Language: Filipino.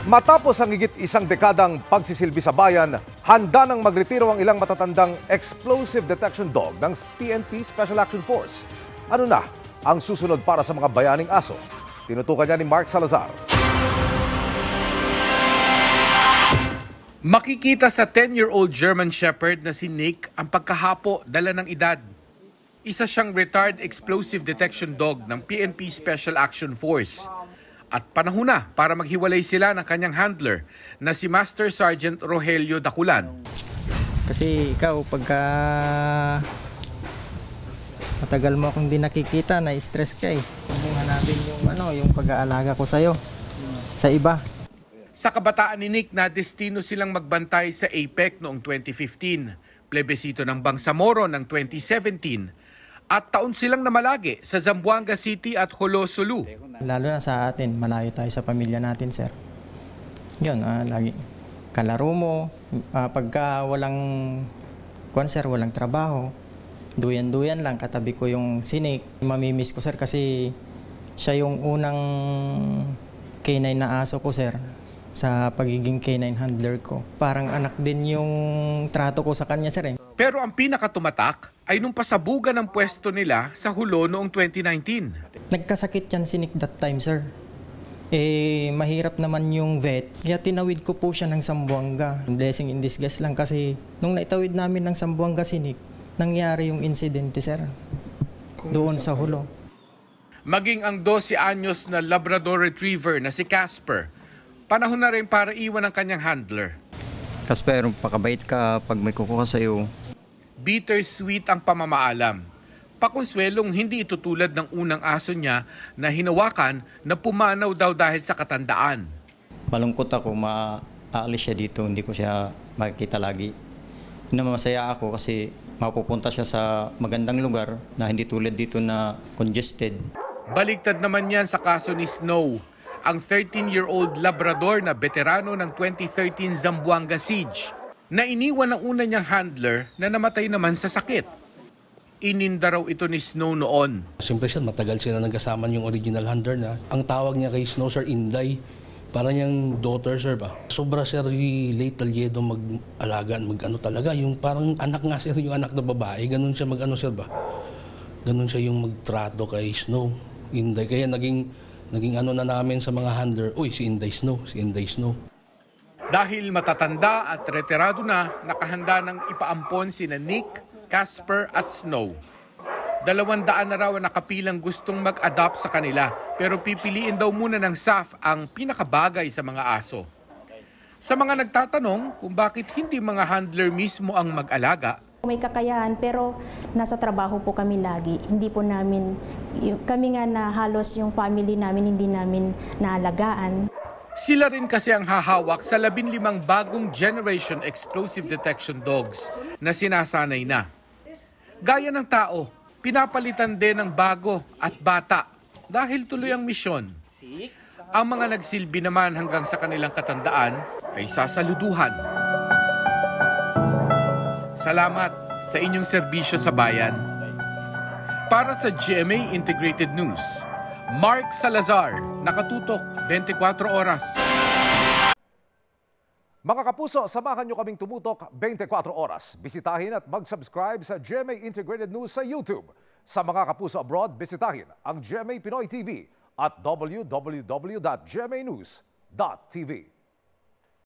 Matapos ang higit isang dekadang pagsisilbi sa bayan, handa nang magretiro ang ilang matatandang explosive detection dog ng PNP Special Action Force. Ano na ang susunod para sa mga bayaning aso? Tinutukan niya ni Mark Salazar. Makikita sa 10-year-old German Shepherd na si Nick ang pagkahapo dala ng edad. Isa siyang retired explosive detection dog ng PNP Special Action Force. At panahon na para maghiwalay sila ng kanyang handler na si Master Sergeant Rogelio Daculan. Kasi ikaw pagka matagal mo akong di nakikita, na-stress ka eh. Hindi hanapin yung pag-aalaga ko sa'yo, sa iba. Sa kabataan ni Nick na destino silang magbantay sa APEC noong 2015, plebisito ng Bangsamoro ng 2017, at taon silang namalagi sa Zamboanga City at Jolo, Sulu. Lalo na sa atin, malayo tayo sa pamilya natin, sir. Yun, lagi kalaro mo, pagka walang walang trabaho, duyan-duyan lang, katabi ko yung sinik. Mamimiss ko, sir, kasi siya yung unang K9 na aso ko, sir, sa pagiging K9 handler ko. Parang anak din yung trato ko sa kanya, sir. Pero ang pinakatumatak ay nung pasabugan ng pwesto nila sa Hulo noong 2019. Nagkasakit yan si Nick that time, sir. Mahirap naman yung vet. Kaya tinawid ko po siya ng Zamboanga. Blessing in disguise lang kasi nung naitawid namin ng Zamboanga si Nick, nangyari yung insidente, sir. Doon sa Hulo. Maging ang 12 anyos na Labrador Retriever na si Casper, panahon na rin para iwan ang kanyang handler. Casper, pakabait ka pag may kukuha sa'yo. Bittersweet ang pamamaalam. Pakonsuelong hindi ito tulad ng unang aso niya na hinawakan na pumanaw daw dahil sa katandaan. Malungkot ako, maaalis siya dito, hindi ko siya makikita lagi. Masaya ako kasi mapupunta siya sa magandang lugar na hindi tulad dito na congested. Baligtad naman yan sa kaso ni Snow, ang 13-year-old Labrador na veterano ng 2013 Zamboanga Siege, na iniwan ng una niyang handler na namatay naman sa sakit. Ininda raw ito ni Snow noon. Siyempre siya, matagal sila nagkasama yung original handler na. Ang tawag niya kay Snow, sir, Inday. Parang yung daughter, sir, ba? Sobra, sir, late talyedo mag-alagaan, talaga. Yung parang anak nga, sir, yung anak na babae. Ganun siya sir, ba? Ganun siya yung magtrato kay Snow, Inday. Kaya naging na namin sa mga handler, uy, si Inday Snow. Dahil matatanda at retirado na, nakahanda ng ipaampon sina Nick, Casper at Snow. 200 na raw ang nakapilang gustong mag-adopt sa kanila, pero pipiliin daw muna ng SAF ang pinakabagay sa mga aso. Sa mga nagtatanong kung bakit hindi mga handler mismo ang mag-alaga, may kakayahan pero nasa trabaho po kami lagi. Hindi po namin, kami nga na halos yung family namin hindi namin naalagaan. Sila rin kasi ang hahawak sa 15 bagong generation explosive detection dogs na sinasanay na. Gaya ng tao, pinapalitan din ng bago at bata dahil tuloy ang misyon. Ang mga nagsilbi naman hanggang sa kanilang katandaan ay sasaluduhan. Salamat sa inyong serbisyo sa bayan. Para sa GMA Integrated News, Mark Salazar, nakatutok 24 oras. Mga kapuso, samahan nyo kaming tumutok 24 oras. Bisitahin at mag-subscribe sa GMA Integrated News sa YouTube. Sa mga kapuso abroad, bisitahin ang GMA Pinoy TV at www.gmanews.tv.